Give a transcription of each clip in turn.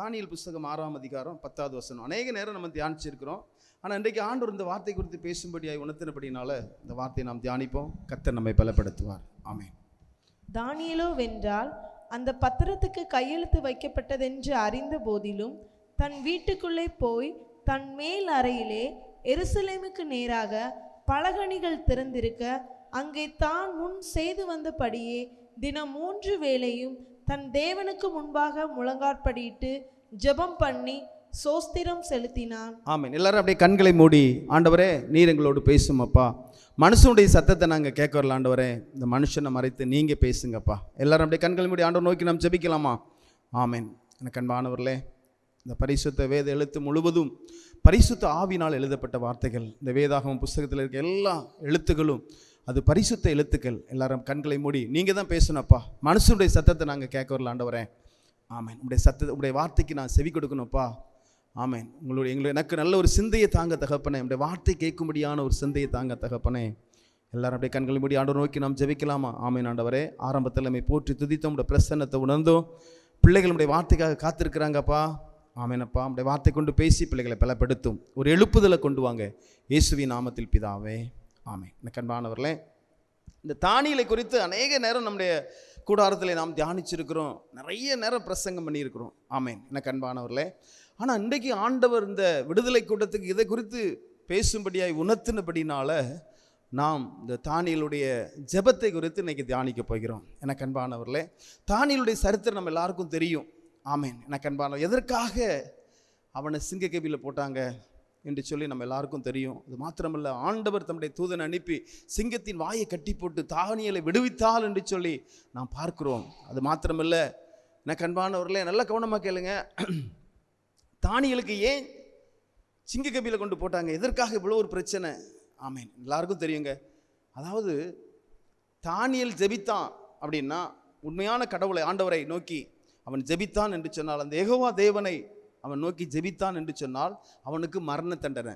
தானியேல் புஸ்தகம் 6ஆம் அதிகாரம் 10வது வசனம். அநேக நேரம் நம்ம தியானிச்சிருக்கிறோம். ஆனால் இன்றைக்கு ஆண்டவர் இந்த வார்த்தை குறித்து பேசும்படியாய் உணர்த்தினபடினால இந்த வார்த்தையை நாம் தியானிப்போம். கர்த்தர் நம்மை பலப்படுத்துவார். ஆமென். தானியேலோ வென்றால் அந்த பத்திரத்துக்கு கையெழுத்து வைக்கப்பட்டதென்று அறிந்த போதிலும் தன் வீட்டுக்குள்ளே போய் தன் மேல் அறையிலே எருசலேமுக்கு நேராக பலகணிகள் திறந்திருக்க அங்கே தான் முன் செய்து வந்தபடியே தினம் 3 வேளையும் தன் தேவனுக்கு முன்பாக முழங்காற்படியிட்டு ஜெபம் பண்ணி சோஸ்திரம் செலுத்தினான். ஆமென். எல்லாரும் அப்படியே கண்களை மூடி, ஆண்டவரே நீர் எங்களோடு பேசும் அப்பா. மனுஷனுடைய சத்தத்தை நாங்கள் கேட்க வரல ஆண்டவரே, இந்த மனுஷனை மறைத்து நீங்கள் பேசுங்கப்பா. எல்லாரும் அப்படியே கண்களை மூடி ஆண்டவர் நோக்கி நாம் ஜெபிக்கலாமா? ஆமென். எனக்கு அன்பானவர்களே, இந்த பரிசுத்த வேத எழுத்து முழுவதும் பரிசுத்த ஆவினால் எழுதப்பட்ட வார்த்தைகள். இந்த வேதாகமம் புஸ்தகத்தில் இருக்க எல்லா எழுத்துக்களும் அது பரிசுத்த எழுத்துக்கள். எல்லாரும் கண்களை மூடி நீங்கள் தான் பேசணும்ப்பா. மனுஷனுடைய சத்தத்தை நாங்கள் கேட்க வரல ஆண்டவரே. ஆமென். உடைய வார்த்தைக்கு நான் செவி கொடுக்கணும்ப்பா. ஆமென். எனக்கு நல்ல ஒரு சிந்தையை தாங்க தகப்பனே. உடைய வார்த்தை கேட்கும்படியான ஒரு சிந்தையை தாங்க தகப்பனே. எல்லாரும் அப்படியே கண்களை மூடி ஆண்டவர் நோக்கி நாம் ஜெபிக்கலாமா? ஆமென். ஆண்டவரே, ஆரம்பத்தில் நம்மை போற்றி துதித்தோம், உடைய பிரசன்னத்தை உணர்ந்தோம். பிள்ளைகள் உடைய வார்த்தைக்காக காத்திருக்கிறாங்கப்பா. ஆமெனப்பா, உடைய வார்த்தை கொண்டு பேசி பிள்ளைகளை பலப்படுத்தும் ஒரு எழுப்புதலை கொண்டு வாங்க, இயேசுவின் நாமத்தில் பிதாவே. ஆமென். எனக்கு அன்பானவர்களே, இந்த தானியேலை குறித்து அநேக நேரம் நம்முடைய கூடாரத்தில் நாம் தியானிச்சிருக்கிறோம், நிறைய நேரம் பிரசங்கம் பண்ணியிருக்கிறோம். ஆமென். எனக்கு அன்பானவர்களே, ஆனால் இன்றைக்கு ஆண்டவர் இந்த விடுதலை கூட்டத்துக்கு இதை குறித்து பேசும்படியாய் உணர்த்தினபடினால நாம் இந்த தானியேலுடைய ஜெபத்தை குறித்து இன்றைக்கி தியானிக்க போகிறோம். எனக்கு அன்பானவர்களே, தானியேலுடைய சரித்திரம் நம்ம எல்லாருக்கும் தெரியும். ஆமென். எனக்கு அன்பானவர், எதற்காக அவனை சிங்கக்கேபியில் போட்டாங்க என்று சொல்லி நம்ம எல்லாருக்கும் தெரியும். அது மாத்திரமல்ல, ஆண்டவர் தம்முடைய தூதனை அனுப்பி சிங்கத்தின் வாயை கட்டி போட்டு தானியேலை விடுவித்தால் என்று சொல்லி நாம் பார்க்கிறோம். அது மாத்திரமல்ல, எனக்கு அன்பானவர்களே, நல்ல கவனமாக கேளுங்க. தானியேலுக்கு ஏன் சிங்கக்கேபியில் கொண்டு போட்டாங்க? எதற்காக இவ்வளோ ஒரு பிரச்சனை? ஆமென். எல்லாருக்கும் தெரியுங்க. அதாவது தானியேல் ஜெபித்தான் அப்படின்னா, உண்மையான கடவுளை ஆண்டவரை நோக்கி அவன் ஜெபித்தான் என்று சொன்னால், அந்த யெகோவா தேவனை அவன் நோக்கி ஜெபித்தான் என்று சொன்னால் அவனுக்கு மரண தண்டனை.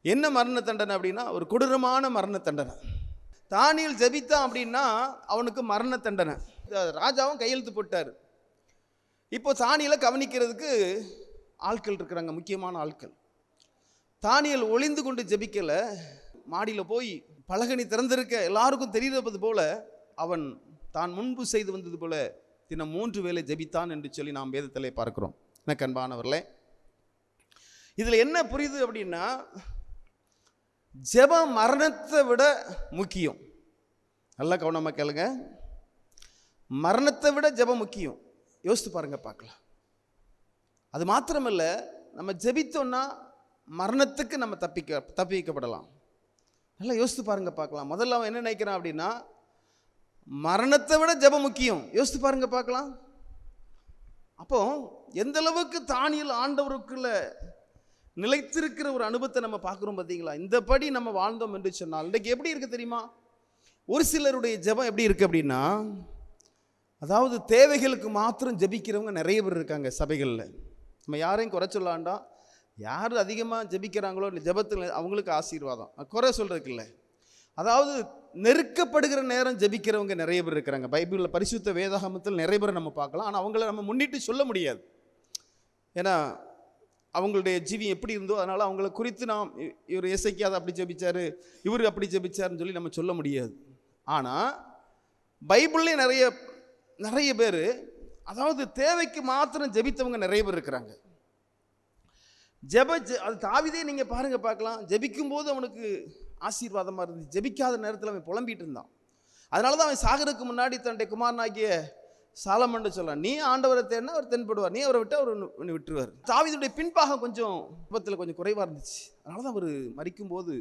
என்ன மரண தண்டனை அப்படின்னா, ஒரு கொடூரமான மரண தண்டனை. தானியேல் ஜெபித்தான் அப்படின்னா அவனுக்கு மரண தண்டனை. ராஜாவும் கையெழுத்து போட்டார். இப்போ தானியேலை கவனிக்கிறதுக்கு ஆட்கள் இருக்கிறாங்க, முக்கியமான ஆட்கள். தானியேல் ஒளிந்து கொண்டு ஜெபிக்கலை, மாடியில் போய் பலகணி திறந்திருக்க எல்லாருக்கும் தெரிகிறது போல அவன் தான் முன்பு செய்து வந்தது போல தினம் 3 வேளை ஜெபித்தான் என்று சொல்லி நாம் வேதத்திலே பார்க்கிறோம். எனக்கு அன்பானவர்களே, இதில் என்ன புரியுது அப்படின்னா, ஜெபம் மரணத்தை விட முக்கியம். நல்லா கவனமாக கேளுங்க. மரணத்தை விட ஜெபம் முக்கியம். யோசித்து பாருங்க, பார்க்கலாம். அது மாத்திரமல்ல, நம்ம ஜெபித்தோம்னா மரணத்துக்கு நம்ம தப்பி வைக்கப்படலாம். நல்லா யோசித்து பாருங்க, பார்க்கலாம். முதல்ல அவன் என்ன நினைக்கிறான் அப்படின்னா, மரணத்தை விட ஜெபம் முக்கியம். யோசித்து பாருங்க, பார்க்கலாம். அப்போ எந்த அளவுக்கு தானியேல் ஆண்டவருக்குள்ள நிலைத்திருக்கிற ஒரு அனுபவத்தை நம்ம பார்க்குறோம் பார்த்தீங்களா? இந்த படி நம்ம வாழ்ந்தோம் என்று சொன்னால் இன்றைக்கு எப்படி இருக்குது தெரியுமா? ஒரு சிலருடைய ஜெபம் எப்படி இருக்குது அப்படின்னா, அதாவது தேவைகளுக்கு மாத்திரம் ஜெபிக்கிறவங்க நிறைய பேர் இருக்காங்க சபைகளில். நம்ம யாரையும் குறை சொல்லாண்டா, யார் அதிகமாக ஜெபிக்கிறாங்களோ ஜெபத்தில் அவங்களுக்கு ஆசீர்வாதம், குறை சொல்கிறதுக்கு இல்லை. அதாவது நெருக்கப்படுகிற நேரம் ஜெபிக்கிறவங்க நிறைய பேர் இருக்கிறாங்க. பைபிளில் பரிசுத்த வேதாகமத்தில் நிறைய பேர் நம்ம பார்க்கலாம். ஆனால் அவங்கள நம்ம முன்னிட்டு சொல்ல முடியாது. ஏன்னா அவங்களுடைய ஜீவியம் எப்படி இருந்தோ அதனால் அவங்கள குறித்து நாம் இவர் எசேக்கியா அப்படி ஜெபிச்சார், இவர் அப்படி ஜெபிச்சாருன்னு சொல்லி நம்ம சொல்ல முடியாது. ஆனால் பைபிள்லேயே நிறைய பேர், அதாவது தேவைக்கு மாத்திரம் ஜெபித்தவங்க நிறைய பேர் இருக்கிறாங்க. அது தாவீதே நீங்கள் பாருங்க, பார்க்கலாம். ஜெபிக்கும் போது அவனுக்கு ஆசீர்வாதமாக இருந்துச்சு, ஜெபிக்காத நேரத்தில் அவன் புலம்பிட்டு இருந்தான். அதனால தான் அவன் சாகருக்கு முன்னாடி தன்னுடைய குமாரனாகிய சாலமன் சொல்கிறான், நீ ஆண்டவரை தேடினா அவர் தென்படுவார், நீ அவரை விட்டு அவர் விட்டுருவார். தாவீதுடைய பின்பாகம் கொஞ்சம் விபத்தில் கொஞ்சம் குறைவாக இருந்துச்சு. அதனால தான் அவர் மரிக்கும்போது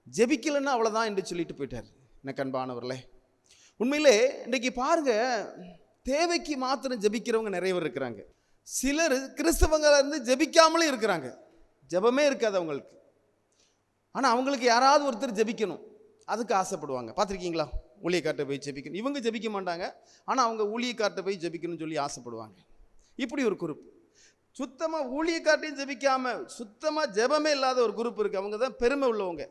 ஜெபிக்கலைன்னா அவ்வளோதான் என்று சொல்லிட்டு போயிட்டார். எனக்கு அன்பானவர்களே, உண்மையிலே இன்றைக்கி பாருங்க, தேவைக்கு மாத்திரம் ஜெபிக்கிறவங்க நிறைய பேர் இருக்கிறாங்க. சிலர் கிறிஸ்தவங்கள இருந்து ஜெபிக்காமலே இருக்கிறாங்க, ஜெபமே இருக்காது அவங்களுக்கு. ஆனால் அவங்களுக்கு யாராவது ஒருத்தர் ஜெபிக்கணும், அதுக்கு ஆசைப்படுவாங்க. பார்த்துருக்கீங்களா? ஊழியக்கார்ட்ட போய் ஜெபிக்கணும். இவங்க ஜெபிக்க மாட்டாங்க, ஆனால் அவங்க ஊழியக்கார்ட்ட போய் ஜெபிக்கணும்னு சொல்லி ஆசைப்படுவாங்க. இப்படி ஒரு குரூப். சுத்தமாக ஊழியக்கார்ட்டையும் ஜெபிக்காமல் சுத்தமாக ஜெபமே இல்லாத ஒரு குரூப் இருக்குது. அவங்க தான் பெருமை உள்ளவங்க.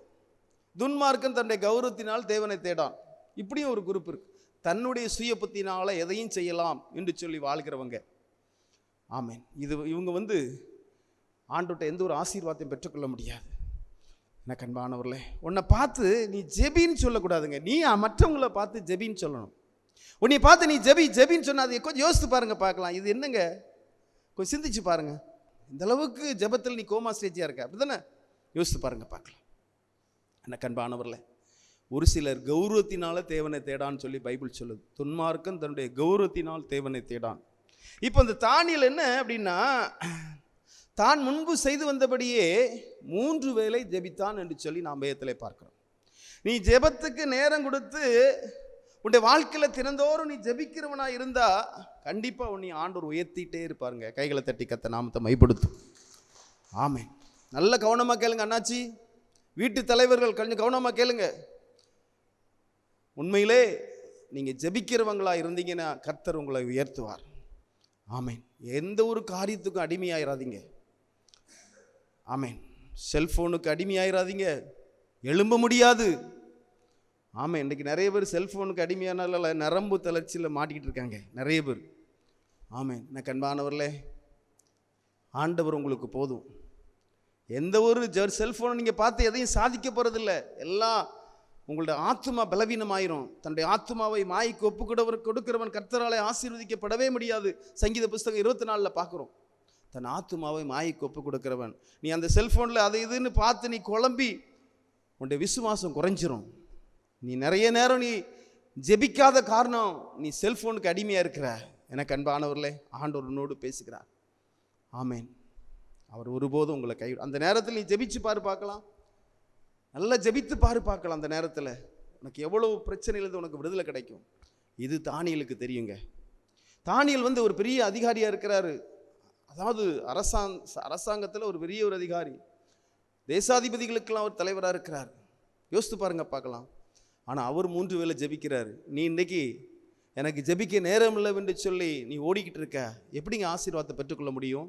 துன்மார்க்கன் தன்னுடைய கௌரவத்தினால் தேவனை தேடான், இப்படியும் ஒரு குரூப் இருக்குது. தன்னுடைய சுய புத்தினால் எதையும் செய்யலாம் என்று சொல்லி வாழ்கிறவங்க. ஆமென். இவங்க வந்து ஆண்டவர்கிட்ட எந்த ஒரு ஆசீர்வாதத்தையும் பெற்றுக்கொள்ள முடியாது. எனக்கு அன்பானவர்களே, உன்னை பார்த்து நீ ஜெபின்னு சொல்லக்கூடாதுங்க. நீ மற்றவங்கள பார்த்து ஜெபின்னு சொல்லணும். உன்னை பார்த்து நீ ஜெபின்னு சொன்னா அது கொஞ்சம் யோசித்து பாருங்க, பார்க்கலாம். இது என்னங்க, கொஞ்சம் சிந்திச்சு பாருங்க. இந்த அளவுக்கு ஜெபத்தில் நீ கோமா ஸ்டேஜியாக இருக்க, அப்படி தானே? யோசித்து பாருங்க, பார்க்கலாம். எனக்கு அன்பானவர்களே, ஒரு சிலர் கௌரவத்தினால தேவனை தேடான்னு சொல்லி பைபிள் சொல்லுது. துன்மார்க்கன் தன்னுடைய கௌரவத்தினால் தேவனை தேடான். இப்போ இந்த தானியேல் என்ன அப்படின்னா, தான் முன்பு செய்து வந்தபடியே 3 வேளை ஜெபித்தான் என்று சொல்லி நாம் வேதத்திலே பார்க்கிறோம். நீ ஜெபத்துக்கு நேரம் கொடுத்து உன்னுடைய வாழ்க்கையில் தினந்தோறும் நீ ஜெபிக்கிறவனா இருந்தா கண்டிப்பா உன்னை ஆண்டவர் உயர்த்திட்டே இருப்பாருங்க. கைகளை தட்டி கத்த நாமத்தை மைப்படுத்தும். ஆமென். நல்ல கவனமா கேளுங்க அண்ணாச்சி, வீட்டு தலைவர்கள் கொஞ்சம் கவனமா கேளுங்க. உண்மையிலே நீங்க ஜெபிக்கிறவங்களா இருந்தீங்கன்னா கர்த்தர் உங்களை உயர்த்துவார். ஆமென். எந்த ஒரு காரியத்துக்கும் அடிமையாயிராதீங்க. ஆமென். செல்போனுக்கு அடிமையாயிராதீங்க, எழும்ப முடியாது. ஆமாம், இன்றைக்கி நிறைய பேர் செல்ஃபோனுக்கு அடிமையானால நரம்பு தளர்ச்சியில் மாட்டிக்கிட்டு இருக்காங்க நிறைய பேர். ஆமென். எனக்கு அன்பானவர்களே, ஆண்டவர் உங்களுக்கு போதும். எந்த ஒரு செல்ஃபோனை நீங்கள் பார்த்து எதையும் சாதிக்க போகிறதில்ல. எல்லாம் உங்களுடைய ஆத்துமா பலவீனமாயிரும். தன்னுடைய ஆத்துமாவை மாய்க்கு கொடுக்கிறவன் கர்த்தராலே ஆசீர்வதிக்கப்படவே முடியாது. சங்கீத புஸ்தகம் 24 பார்க்குறோம். தன் ஆத்துமாவை மாய்க்கு ஒப்பு கொடுக்கிறவன். நீ அந்த செல்ஃபோனில் அதை இதுன்னு பார்த்து நீ குழம்பி உன்னுடைய விசுவாசம் குறைஞ்சிரும். நீ நிறைய நேரம் நீ ஜெபிக்காத காரணம் நீ செல்ஃபோனுக்கு அடிமையாக இருக்கிற. எனக்கு அன்பானவர்களே, ஆண்டவர் உன்னோடு பேசுகிறார். ஆமென். அவர் ஒருபோதும் உங்களை கை அந்த நேரத்தில் நீ ஜெபிச்சு பாரு பார்க்கலாம். நல்லா ஜெபித்து பாரு பார்க்கலாம். அந்த நேரத்தில் உனக்கு எவ்வளவு பிரச்சனையிலிருந்து உனக்கு விடுதலை கிடைக்கும். இது தானியேலுக்கு தெரியுங்க. தானியேல் வந்து ஒரு பெரிய அதிகாரியாக இருக்கிறாரு. அதாவது அரசாங்கத்தில் ஒரு பெரிய ஒரு அதிகாரி, தேசாதிபதிகளுக்கெல்லாம் ஒரு தலைவராக இருக்கிறார். யோசித்து பாருங்க பார்க்கலாம். ஆனால் அவர் 3 வேளை ஜெபிக்கிறார். நீ இன்னைக்கு எனக்கு ஜெபிக்க நேரம் இல்லை என்று சொல்லி நீ ஓடிக்கிட்டு இருக்க. எப்படிங்க ஆசீர்வாதத்தை பெற்றுக்கொள்ள முடியும்?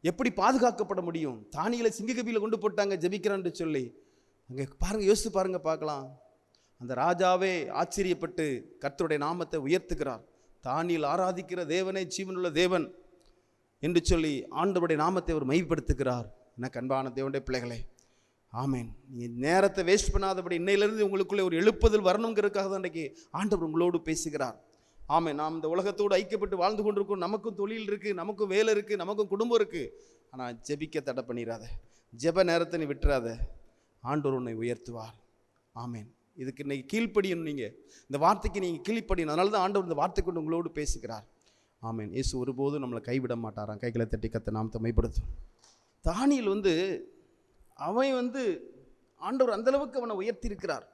எப்படி பாதுகாக்கப்பட முடியும்? தானியேலை சிங்கக்கபியில் கொண்டு போட்டாங்க ஜெபிக்கிறான்னு சொல்லி. அங்கே பாருங்க, யோசித்து பாருங்க பார்க்கலாம். அந்த ராஜாவே ஆச்சரியப்பட்டு கர்த்தருடைய நாமத்தை உயர்த்துகிறார். தானியேல் ஆராதிக்கிற தேவனே ஜீவனுள்ள தேவன் என்று சொல்லி ஆண்டவருடைய நாமத்தை அவர் மைப்படுத்துகிறார். எனக்கு அன்பான தேவனுடைய பிள்ளைகளே, ஆமேன். நீ நேரத்தை வேஸ்ட் பண்ணாதபடி இன்னையிலிருந்து உங்களுக்குள்ளே ஒரு எழுப்புதல் வரணுங்கிறதுக்காக தான் இன்றைக்கி ஆண்டவர் உங்களோடு பேசுகிறார். ஆமேன். நாம் இந்த உலகத்தோடு ஐக்கியப்பட்டு வாழ்ந்து கொண்டிருக்கோம். நமக்கும் தொழில் இருக்குது, நமக்கும் வேலை இருக்குது, நமக்கும் குடும்பம் இருக்குது. ஆனால் ஜெபிக்க தடை பண்ணிடாத. ஜெப நேரத்தை நீ விட்டுறாத. ஆண்டவர் உன்னை உயர்த்துவார். ஆமேன். இதுக்கு இன்னைக்கு கீழ்ப்படியணும். நீங்கள் இந்த வார்த்தைக்கு நீங்கள் கீழ்ப்படியணும். அதனால தான் ஆண்டவர் இந்த வார்த்தை கொண்டு உங்களோடு பேசுகிறார். ஆமேன். இயேசு ஒருபோதும் நம்மளை கைவிட மாட்டாராம். கைகளை தட்டி கத்த நாமத்தை மைப்படுத்தும். தானியேல் வந்து அவன் ஆண்டவர் அந்தளவுக்கு அவனை உயர்த்தியிருக்கிறார்.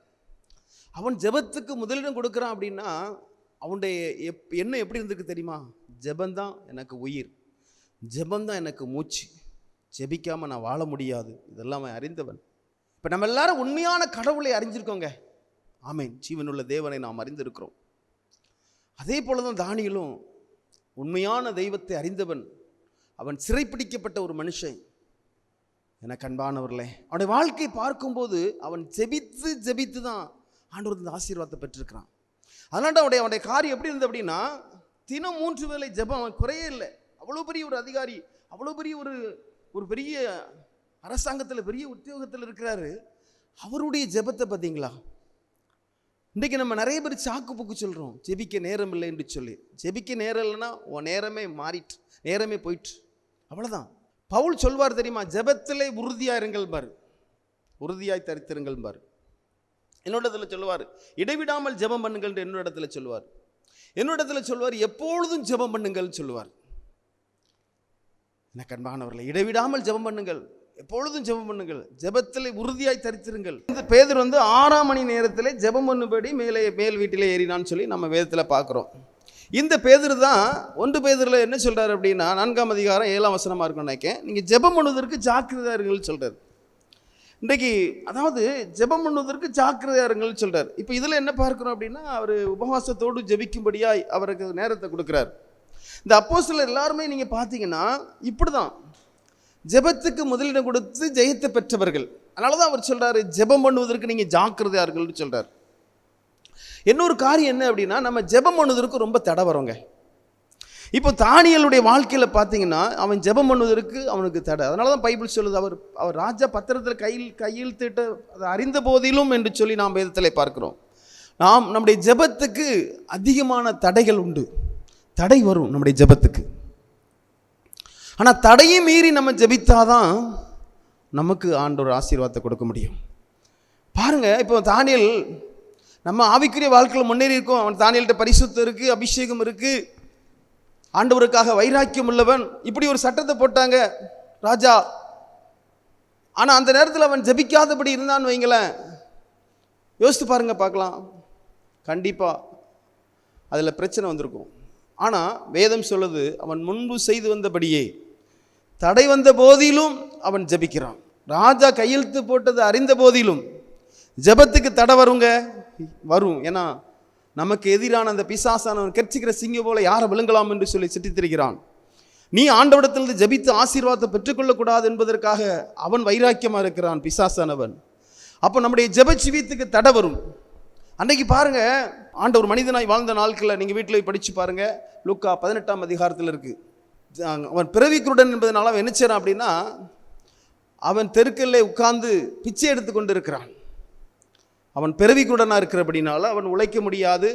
அவன் ஜெபத்துக்கு முதலிடம் கொடுக்குறான் அப்படின்னா அவனுடைய எண்ணம் எப்படி இருந்திருக்கு தெரியுமா? ஜெபந்தான் எனக்கு உயிர், ஜெபந்தான் எனக்கு மூச்சு, ஜெபிக்காமல் நான் வாழ முடியாது. இதெல்லாம் அவன் அறிந்தவன். இப்போ நம்ம எல்லாரும் உண்மையான கடவுளை அறிஞ்சிருக்கோங்க. ஆமேன். ஜீவனுள்ள தேவனை நாம் அறிந்திருக்கிறோம். அதே போல தான் தானியேலும் உண்மையான தெய்வத்தை அறிந்தவன். அவன் சிறைப்பிடிக்கப்பட்ட ஒரு மனுஷன். எனக்கு அன்பானவர்களே, அவனுடைய வாழ்க்கை பார்க்கும்போது அவன் ஜெபித்து தான் ஆண்டவர் இந்த ஆசீர்வாதத்தை பெற்றிருக்கிறான். அதனால அவனுடைய காரியம் எப்படி இருந்தது அப்படின்னா, தினம் 3 வேளை ஜெபம். அவன் குறையே இல்லை. அவ்வளோ பெரிய ஒரு அதிகாரி, அவ்வளோ பெரிய ஒரு பெரிய அரசாங்கத்தில் பெரிய உத்தியோகத்தில் இருக்கிறாரு. அவருடைய ஜெபத்தை பார்த்தீங்களா? இன்றைக்கி நம்ம நிறைய பேர் சாக்கு போக்கு சொல்கிறோம், ஜெபிக்க நேரம் இல்லை என்று சொல்லி. ஜெபிக்க நேரம் இல்லைன்னா உன் நேரமே மாறிட்டு, நேரமே போயிட்டு, அவ்வளோதான். பவுல் சொல்வார் தெரியுமா? ஜெபத்திலே உறுதியாக இருங்கள் பார், உறுதியாய் தரித்திருங்கள் பார். என்னோட இடத்துல சொல்லுவார், இடைவிடாமல் ஜெபம் பண்ணுங்கள். என்னோட இடத்துல சொல்லுவார், எப்பொழுதும் ஜெபம் பண்ணுங்கள் சொல்லுவார். எனக்கு அன்பானவர்களே, இடைவிடாமல் ஜெபம் பண்ணுங்கள், எப்பொழுதும் ஜெபம் பண்ணுங்கள், ஜெபத்திலே உறுதியாய் தரித்திருங்கள். இந்த பேதுரு 6 மணி நேரத்தில் ஜெபம் பண்ணும்படி மேல் வீட்டிலே ஏறினான்னு சொல்லி நம்ம வேதத்தில் பார்க்குறோம். இந்த பேதுரு தான் 1 பேதுருல என்ன சொல்கிறார் அப்படின்னா, 4ஆம் அதிகாரம் 7ஆம் வசனமாக இருக்கும் நினைக்கிறேன். நீங்கள் ஜெபம் பண்ணுவதற்கு ஜாக்கிரதையாக இருங்கள் சொல்கிறார். இன்றைக்கி அதாவது ஜெபம் பண்ணுவதற்கு ஜாக்கிரதையாக இருங்கள் சொல்கிறார். இப்போ இதில் என்ன பார்க்குறோம் அப்படின்னா, அவர் உபவாசத்தோடு ஜெபிக்கும்படியாய் அவருக்கு நேரத்தை கொடுக்குறார். இந்த அப்போஸ்தலர் எல்லாருமே நீங்கள் பார்த்தீங்கன்னா இப்படி தான் ஜெபத்துக்கு முதலிடம் கொடுத்து ஜெயத்தை பெற்றவர்கள். அதனால தான் அவர் சொல்கிறாரு, ஜெபம் பண்ணுவதற்கு நீங்கள் ஜாக்கிரதையாக இருங்கள்னு சொல்கிறார். இன்னொரு காரியம் என்ன அப்படின்னா, நம்ம ஜெபம் பண்ணுவதற்கு ரொம்ப தடை வரோங்க. இப்போ தானியேலுடைய வாழ்க்கையில் பார்த்தீங்கன்னா அவன் ஜெபம் பண்ணுவதற்கு அவனுக்கு தடை. அதனால தான் பைபிள் சொல்லுது, அவர் ராஜா பத்திரத்தில் கையெழுத்திட்ட அதை அறிந்த போதிலும் என்று சொல்லி நாம் வேதத்தில் பார்க்கிறோம். நம்முடைய ஜெபத்துக்கு அதிகமான தடைகள் உண்டு. தடை வரும் நம்முடைய ஜெபத்துக்கு. ஆனால் தடையை மீறி நம்ம ஜெபித்தாதான் நமக்கு ஆண்டவர் ஆசீர்வாதத்தை கொடுக்க முடியும். பாருங்க, இப்போ தானியேல் நம்ம ஆவிக்குரிய வாழ்க்கையில் முன்னேறி இருக்கோம். அவன் தானியேல்கிட்ட பரிசுத்தம் இருக்கு, அபிஷேகம் இருக்கு, ஆண்டவருக்காக வைராக்கியம் உள்ளவன். இப்படி ஒரு சட்டத்தை போட்டாங்க ராஜா. ஆனால் அந்த நேரத்தில் அவன் ஜெபிக்காதபடி இருந்தான்னு வைங்களேன், யோசித்து பாருங்க பார்க்கலாம், கண்டிப்பாக அதில் பிரச்சனை வந்திருக்கும். ஆனால் வேதம் சொல்லுது, அவன் முன்பு செய்து வந்தபடியே தடை வந்த போதிலும் அவன் ஜெபிக்கிறான். ராஜா கையெழுத்து போட்டது அறிந்த போதிலும் ஜெபத்துக்கு தடை வரும். ஏன்னா நமக்கு எதிரான அந்த பிசாசானவன் கெர்ச்சிக்கிற சிங்கம் போல யாரை விழுங்கலாம் என்று சொல்லி சிட்டித்திருக்கிறான். நீ ஆண்டவரிடத்திலிருந்து ஜெபித்து ஆசீர்வாதத்தை பெற்றுக்கொள்ளக்கூடாது என்பதற்காக அவன் வைராக்கியமாக இருக்கிறான் பிசாசானவன். அப்போ நம்முடைய ஜெப ஜீவியத்துக்கு தடை வரும். அன்றைக்கு பாருங்க, ஆண்டவர் மனிதனாய் வாழ்ந்த நாட்களில் நீங்கள் வீட்டில் படித்து பாருங்க, லூக்கா 18ஆம் அதிகாரத்தில் இருக்குது. அவன் பிறவிக்குருடன் என்பதனால அவன் என்ன செய்றான் அப்படின்னா, அவன் தெருக்கல்ல உட்கார்ந்து பிச்சை எடுத்து கொண்டு இருக்கிறான். அவன் பிறவிக்குருடனாக இருக்கிறபடினால அவன் உழைக்க முடியாது,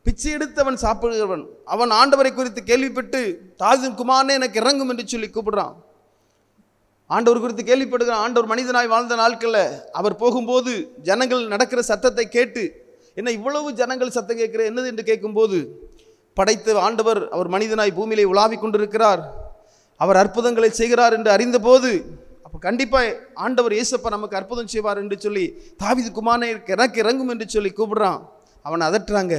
பிச்சை எடுத்து அவன் சாப்பிடுகிறவன். அவன் ஆண்டவரை குறித்து கேள்விப்பட்டு தாவீதின் குமாரனே எனக்கு இறங்கும் என்று சொல்லி கூப்பிடுறான். ஆண்டவர் குறித்து கேள்விப்படுகிறான். ஆண்டவர் மனிதனாய் வாழ்ந்த நாட்களில் அவர் போகும்போது ஜனங்கள் நடக்கிற சத்தத்தை கேட்டு, என்ன இவ்வளவு ஜனங்கள் சத்தம் கேட்கிற என்னது என்று கேட்கும்போது, படைத்த ஆண்டவர் அவர் மனிதனாய் பூமியிலே உலாவிக் கொண்டிருக்கிறார், அவர் அற்புதங்களை செய்கிறார் என்று அறிந்தபோது, அப்போ கண்டிப்பாக ஆண்டவர் இயேசப்பா நமக்கு அற்புதம் செய்வார் என்று சொல்லி தாவீது குமாரனே எனக்கு இறங்கும் என்று சொல்லி கூப்பிடுறான். அவனை அதட்டுறாங்க.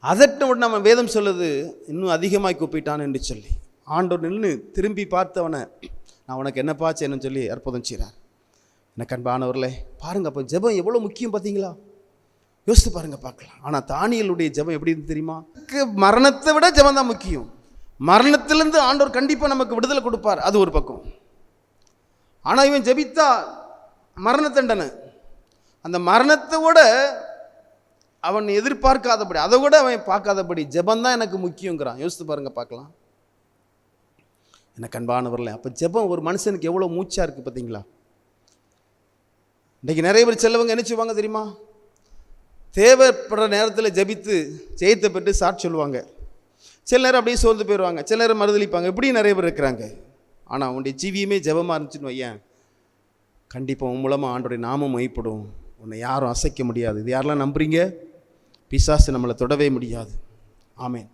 அதட்ட உடனே நம்ம வேதம் சொல்லுது, இன்னும் அதிகமாய் கூப்பிட்டான் என்று சொல்லி ஆண்டவர் நின்று திரும்பி பார்த்தவனை, நான் உனக்கு என்னப்பா செய்யணும்னு சொல்லி அற்புதம் செய்கிறார். எனக்கு அன்பானவர்களே பாருங்க, அப்போ ஜெபம் எவ்வளோ முக்கியம் பார்த்தீங்களா? யோசித்து பாருங்க பார்க்கலாம். ஆனால் தானியேலுடைய ஜெபம் எப்படி இருந்து தெரியுமா? மரணத்தை விட ஜெபம் தான் முக்கியம். மரணத்திலிருந்து ஆண்டவர் கண்டிப்பாக நமக்கு விடுதலை கொடுப்பார், அது ஒரு பக்கம். ஆனால் இவன் ஜெபித்தா மரண தண்டனை. அந்த மரணத்தை விட அவன் எதிர்பார்க்காதபடி, அதை விட அவன் பார்க்காதபடி ஜெபந்தான் எனக்கு முக்கியங்கிறான். யோசித்து பாருங்க பார்க்கலாம். எனக்கு அன்பானவர்களே, அப்போ ஜெபம் ஒரு மனுஷனுக்கு எவ்வளோ மூச்சாக இருக்குது பார்த்தீங்களா? இன்றைக்கி நிறைய பேர் செல்லவங்க என்ன செய்வாங்க தெரியுமா? தேவைப்படுற நேரத்தில் ஜெபித்து ஜெயத்தை பெற்று சாட்சி சொல்லுவாங்க. சில நேரம் அப்படியே சோர்ந்து போயிடுவாங்க, சில நேரம் மறுதளிப்பாங்க. இப்படியும் நிறைய பேர் இருக்கிறாங்க. ஆனால் அவனுடைய ஜீவியமே ஜெபமாக இருந்துச்சுன்னு வையேன், கண்டிப்பாக உன் மூலமாக ஆண்டோடைய நாமம் மைப்படும், உன்னை யாரும் அசைக்க முடியாது. இது யாரெல்லாம் நம்புறீங்க? பிசாசு நம்மளை தொடவே முடியாது. ஆமேன்.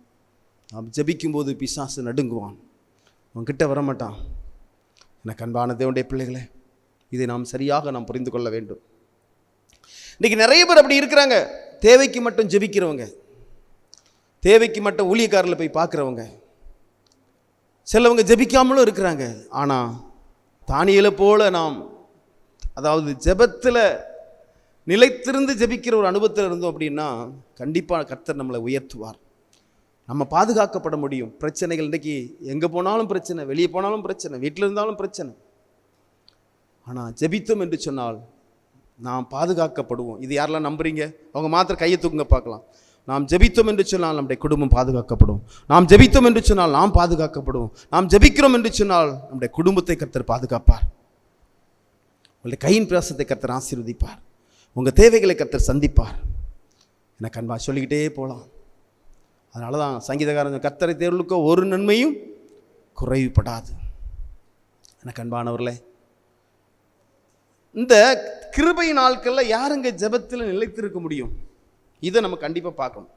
நாம் ஜெபிக்கும்போது பிசாசு நடுங்குவான், அவன்கிட்ட வரமாட்டான். எனக்கு அன்பான தேவனுடைய பிள்ளைகளே, இதை நாம் சரியாக நாம் புரிந்து கொள்ள வேண்டும். இன்றைக்கி நிறைய பேர் அப்படி இருக்கிறாங்க. தேவைக்கு மட்டும் ஜெபிக்கிறவங்க, தேவைக்கு மட்டும் ஊழியக்காரில் போய் பார்க்குறவங்க, சிலவங்க ஜெபிக்காமலும் இருக்கிறாங்க. ஆனால் தானியேலை போல நாம், அதாவது ஜெபத்தில் நிலைத்திருந்து ஜெபிக்கிற ஒரு அனுபவத்தில் இருந்தோம் அப்படின்னா கண்டிப்பாக கர்த்தர் நம்மளை உயர்த்துவார், நம்ம பாதுகாக்கப்பட முடியும். பிரச்சனைகள் இன்றைக்கி எங்கே போனாலும் பிரச்சனை, வெளியே போனாலும் பிரச்சனை, வீட்டில் இருந்தாலும் பிரச்சனை. ஆனால் ஜெபித்தோம் என்று சொன்னால் நாம் பாதுகாக்கப்படுவோம். இது யாரெல்லாம் நம்புறீங்க? அவங்க மாத்திரம் கையை தூக்குங்க பார்க்கலாம். நாம் ஜெபித்தோம் என்று சொன்னால் நம்முடைய குடும்பம் பாதுகாக்கப்படும். நாம் ஜெபித்தோம் என்று சொன்னால் நாம் பாதுகாக்கப்படுவோம். நாம் ஜெபிக்கிறோம் என்று சொன்னால் நம்முடைய குடும்பத்தை கர்த்தர் பாதுகாப்பார். உங்களுடைய கையின் பிரயாசத்தை கர்த்தர் ஆசீர்வதிப்பார். உங்கள் தேவைகளை கர்த்தர் சந்திப்பார். எனக்கு அன்பா சொல்லிக்கிட்டே போகலாம். அதனால தான் சங்கீதக்காரன், கர்த்தரை தேவர்களுக்கோ ஒரு நன்மையும் குறைவுபடாது. எனக்கு அன்பானவர்களே, இந்த கிருபை நாட்களில் யாருங்க ஜெபத்தில் நிலைத்திருக்க முடியும்? இதை நம்ம கண்டிப்பாக பார்க்கணும்.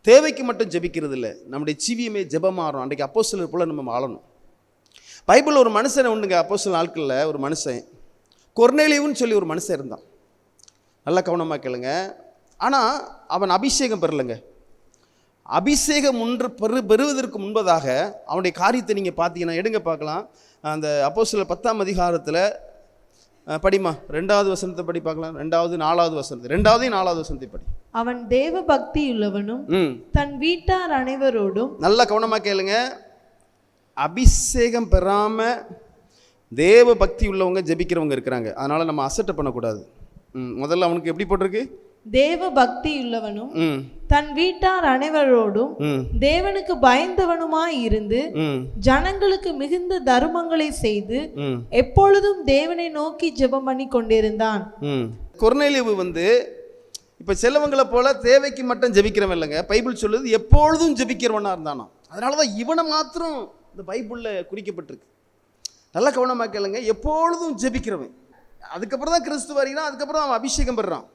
தேவைக்கு மட்டும் ஜெபிக்கிறது இல்லை, நம்முடைய ஜீவியமே ஜெபமாறும். அன்றைக்கு அப்போஸ்தலர் போல நம்ம வாழணும். பைபிள் ஒரு மனுஷனை உண்டுங்க, அப்போஸ்தலர் நாட்களில் ஒரு மனுஷன் கொர்நேலியுன்னு சொல்லி ஒரு மனுஷன் இருந்தான். நல்லா கவனமாக கேளுங்க. ஆனால் அவன் அபிஷேகம் பெறலைங்க. அபிஷேகம் பெறுவதற்கு முன்பதாக அவனுடைய காரியத்தை நீங்கள் பார்த்தீங்கன்னா, எடுங்க பார்க்கலாம். அந்த அப்போஸ்தலர் 10ஆம் அதிகாரத்தில் படிமா 2வது வசனத்தை படி பார்க்கலாம். 2வது 4வது வசனத்தை, 2வது 4வது வசனத்தை படி. அவன் தேவ பக்தி உள்ளவனும் தன் வீட்டார் அனைவரோடும். நல்லா கவனமாக கேளுங்க. அபிஷேகம் பெறாம தேவ பக்தி உள்ளவங்க ஜெபிக்கிறவங்க இருக்கிறாங்க. அதனால நம்ம அசட்டை பண்ணக்கூடாது. முதல்ல அவனுக்கு எப்படி போட்டிருக்கு? தேவ பக்தியுள்ளவனும் தன் வீட்டார் அனைவரோடும் தேவனுக்கு பயந்தவனுமாய் இருந்து ஜனங்களுக்கு மிகுந்த தர்மங்களை செய்து எப்பொழுதும் தேவனை நோக்கி ஜெபம் பண்ணி கொண்டிருந்தான். கொர்நேலியு இப்ப செலவங்களை போல தேவைக்கு மட்டும் ஜெபிக்கிறவன் இல்லைங்க. பைபிள் சொல்லுது எப்பொழுதும் ஜெபிக்கிறவனா இருந்தானா. அதனாலதான் இவனை மாத்திரம் இந்த பைபிள்ல குறிக்கப்பட்டிருக்கு. நல்ல கவனமாக கேளுங்க. எப்பொழுதும் ஜெபிக்கிறவன். அதுக்கப்புறம் தான் கிறிஸ்து வருகிறான். அதுக்கப்புறம் அவன் அபிஷேகம் பெறான்.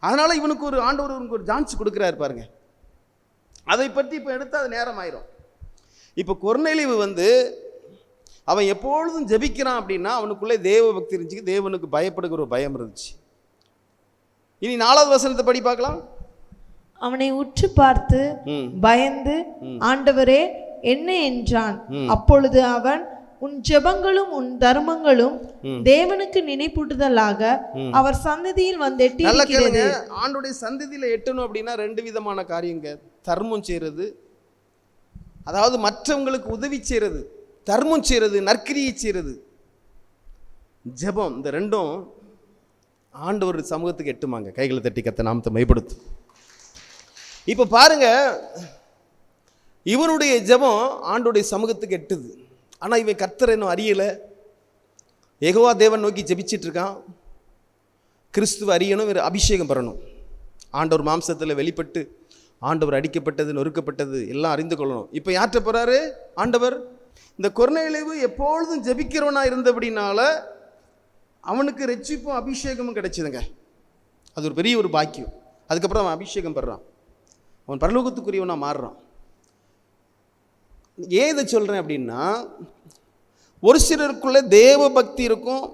அதனால இவனுக்கு ஒரு ஆண்டவர் ஒரு சான்ஸ் கொடுக்குறாரு பாருங்க. அதை பற்றி இப்போ எடுத்து அது நேரம் ஆயிரும். இப்போ கொர்நேலியு அவன் எப்பொழுதும் ஜெபிக்கிறான் அப்படின்னா அவனுக்குள்ளே தேவ பக்தி இருந்துச்சு, தேவனுக்கு பயப்படுகிற ஒரு பயம் இருந்துச்சு. இனி 4வது வசனத்தை படி பார்க்கலாம். அவனை உற்று பார்த்து பயந்து ஆண்டவரே என்ன என்றான். அப்பொழுது அவன், உன் ஜெபங்களும் உன் தர்மங்களும் தேவனுக்கு நினைப்பூட்டுதலாக அவர் சந்ததியில் எட்டி இருக்கிறது. ஆண்டோடைய சந்ததியில எட்டணும் அப்படின்னா 2 விதமான காரியங்க. தர்மம் செய்யறது, அதாவது மற்றவங்களுக்கு உதவி செய்யறது, தர்மம் செய்யறது, நற்கிரியை செய்யறது, ஜெபம். இந்த 2ம் ஆண்டவர் சமூகத்துக்கு எட்டுமாங்க. கைகளை தட்டி கத்த நாமத்தை மைப்படுத்தும். இப்ப பாருங்க, இவனுடைய ஜெபம் ஆண்டோடைய சமூகத்துக்கு எட்டுது. ஆனால் இவன் கர்த்தரை இன்னும் அறியலை. யெகோவா தேவன் நோக்கி ஜெபிச்சிட்டு இருக்கான். கிறிஸ்துவ அறியணும், அபிஷேகம் பெறணும். ஆண்டவர் மாம்சத்தில் வெளிப்பட்டு ஆண்டவர் அடிக்கப்பட்டது, நொறுக்கப்பட்டது எல்லாம் அறிந்து கொள்ளணும். இப்போ யார்கிட்ட போகிறாரு ஆண்டவர்? இந்த கொர்நேலியு எப்பொழுதும் ஜெபிக்கிறவனா இருந்தபடினால அவனுக்கு ரட்சிப்பும் அபிஷேகமும் கிடைச்சிதுங்க. அது ஒரு பெரிய ஒரு பாக்கியம். அதுக்கப்புறம் அவன் அபிஷேகம் பெறான், அவன் பரலோகத்துக்குரியவனா மாறுறான். ஏன் இதை சொல்கிறேன் அப்படின்னா, ஒரு சிலருக்குள்ளே தேவ பக்தி இருக்கும்,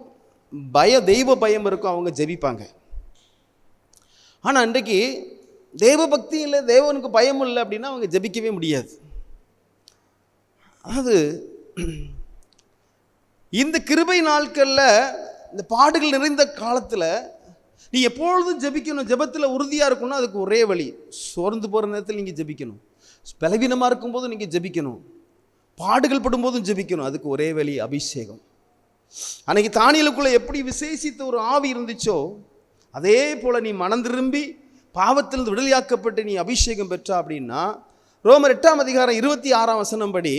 தெய்வ பயம் இருக்கும், அவங்க ஜெபிப்பாங்க. ஆனால் இன்றைக்கு தேவ பக்தி இல்லை, தேவனுக்கு பயம் இல்லை அப்படின்னா அவங்க ஜெபிக்கவே முடியாது. அதாவது இந்த கிருபை நாட்களில், இந்த பாடுகள் நிறைந்த காலத்தில் நீ எப்பொழுதும் ஜெபிக்கணும். ஜெபத்தில் உறுதியாக இருக்கணும். அதுக்கு ஒரே வழி, சோர்ந்து போகிற நேரத்தில் நீங்கள் ஜெபிக்கணும், பலவீனமாக இருக்கும்போது நீங்கள் ஜெபிக்கணும், பாடுகள் படும்போதும் ஜெபிக்கணும். அதுக்கு ஒரே வழி அபிஷேகம். அன்னைக்கு தானியேலுக்குள்ளே எப்படி விசேஷித்த ஒரு ஆவி இருந்துச்சோ அதே போல் நீ மனம் திரும்பி பாவத்திலிருந்து விடுதலையாக்கப்பட்டு நீ அபிஷேகம் பெற்றா அப்படின்னா, ரோமர் 8ஆம் அதிகாரம் 26ஆம் வசனம் படி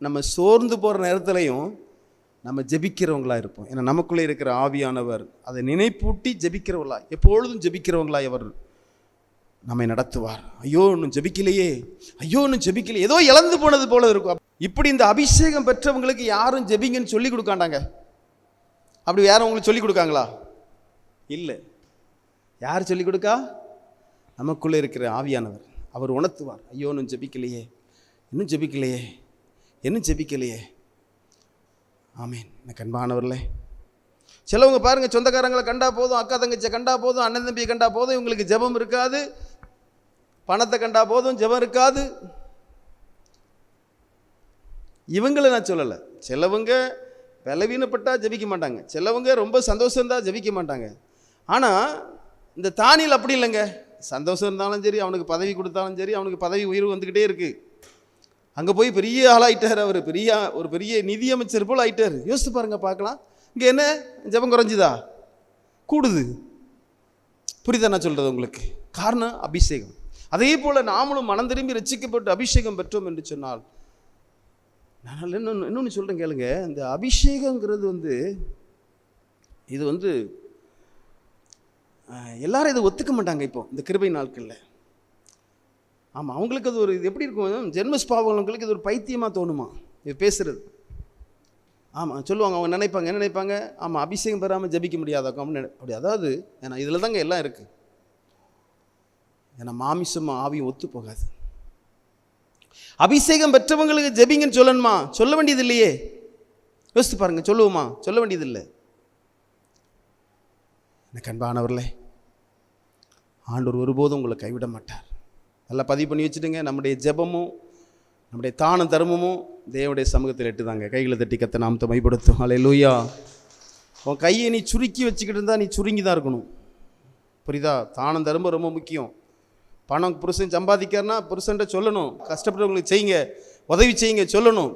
நம்ம சோர்ந்து போகிற நேரத்துலையும் நம்ம ஜெபிக்கிறவங்களா இருப்போம். ஏன்னா நமக்குள்ளே இருக்கிற ஆவியானவர் அதை நினைப்பூட்டி ஜெபிக்கிறவங்களா, எப்பொழுதும் ஜெபிக்கிறவங்களா அவர் நம்மை நடத்துவார். ஐயோ இன்னும் ஜெபிக்கலையே, ஐயோ இன்னும் ஜெபிக்கலையே, ஏதோ இழந்து போனது போல இருக்கும். இப்படி இந்த அபிஷேகம் பெற்றவங்களுக்கு யாரும் ஜெபிங்கன்னு சொல்லி கொடுக்காண்டாங்க. அப்படி வேற உங்களுக்கு சொல்லி கொடுக்காங்களா? இல்லை. யார் சொல்லி கொடுக்கா? நமக்குள்ளே இருக்கிற ஆவியானவர். அவர் உணர்த்துவார். ஐயோ இன்னும் ஜெபிக்கலையே, இன்னும் ஜெபிக்கலையே, இன்னும் ஜெபிக்கலையே. ஆமீன். எனக்கு அன்பானவர்களே, சிலவங்க பாருங்கள், சொந்தக்காரங்களை கண்டா போதும், அக்கா தங்கச்சியை கண்டா போதும், அண்ணன் தம்பியை கண்டா போதும், இவங்களுக்கு ஜெபம் இருக்காது. பணத்தை கண்டா போதும், ஜெபம் இருக்காது. இவங்களை நான் சொல்லலை. சிலவங்க பலவீனப்பட்டா ஜெபிக்க மாட்டாங்க, சிலவங்க ரொம்ப சந்தோஷம் இருந்தால் ஜெபிக்க மாட்டாங்க. ஆனால் இந்த தானியேல் அப்படி இல்லைங்க. சந்தோஷம் இருந்தாலும் சரி, அவனுக்கு பதவி கொடுத்தாலும் சரி, அவனுக்கு பதவி உயர்வு வந்துக்கிட்டே இருக்குது. அங்கே போய் பெரிய ஆளாயிட்டார். அவர் ஒரு பெரிய நிதியமைச்சர் போல் ஆயிட்டார். யோசித்து பாருங்க, பார்க்கலாம். இங்கே என்ன ஜெபம் குறைஞ்சுதா? கூடுது. புரியுதா நான் சொல்கிறது உங்களுக்கு? காரணம் அபிஷேகம். அதே போல் நாமளும் மனம் திரும்பி ரட்சிக்கப்பட்டு அபிஷேகம் பெற்றோம் என்று சொன்னால், நான் இன்னொன்று சொல்கிறேன் கேளுங்க. இந்த அபிஷேகங்கிறது இது எல்லாரும் இதை ஒத்துக்க மாட்டாங்க இப்போ இந்த கிருபை நாட்களில். ஆமாம், அவங்களுக்கு அது ஒரு இது எப்படி இருக்கும், ஜென்மஸ்பாவங்களுக்கு இது ஒரு பைத்தியமாக தோணுமா இது பேசுகிறது. ஆமாம் சொல்லுவாங்க, அவங்க நினைப்பாங்க, என்ன நினைப்பாங்க, ஆமாம் அபிஷேகம் பெறாமல் ஜெபிக்க முடியாதாக்கும் அப்படி. அதாவது ஏன்னா இதில் தாங்க எல்லாம் இருக்குது. ஏன்னா மாமிசம் ஆவியும் ஒத்து போகாது. அபிஷேகம் பெற்றவங்களுக்கு ஜெபிங்கன்னு சொல்லணுமா? சொல்ல வேண்டியது இல்லையே. யோசித்து பாருங்க, சொல்லுவோமா? சொல்ல வேண்டியது இல்லை. எனக்கு அன்பானவர்களே, ஆண்டவர் ஒருபோதும் உங்களை கைவிட மாட்டார். நல்லா பதிவு பண்ணி வச்சுட்டுங்க. நம்முடைய ஜெபமும் நம்முடைய தான தர்மமும் தேவனுடைய சமூகத்தில் எட்டுதாங்க. கைகளை தட்டி கத்த நாமத்தை மைப்படுத்தும். அல்லேலூயா. உன் கையை நீ சுருக்கி வச்சுக்கிட்டு இருந்தால் நீ சுருங்கி தான் இருக்கணும். புரியுதா? தானம் தர்மம் ரொம்ப முக்கியம். பணம் புருஷன் சம்பாதிக்கிறனா புருஷன்ட்ட சொல்லணும், கஷ்டப்பட்டவங்களுக்கு செய்யுங்க, உதவி செய்யுங்க சொல்லணும்.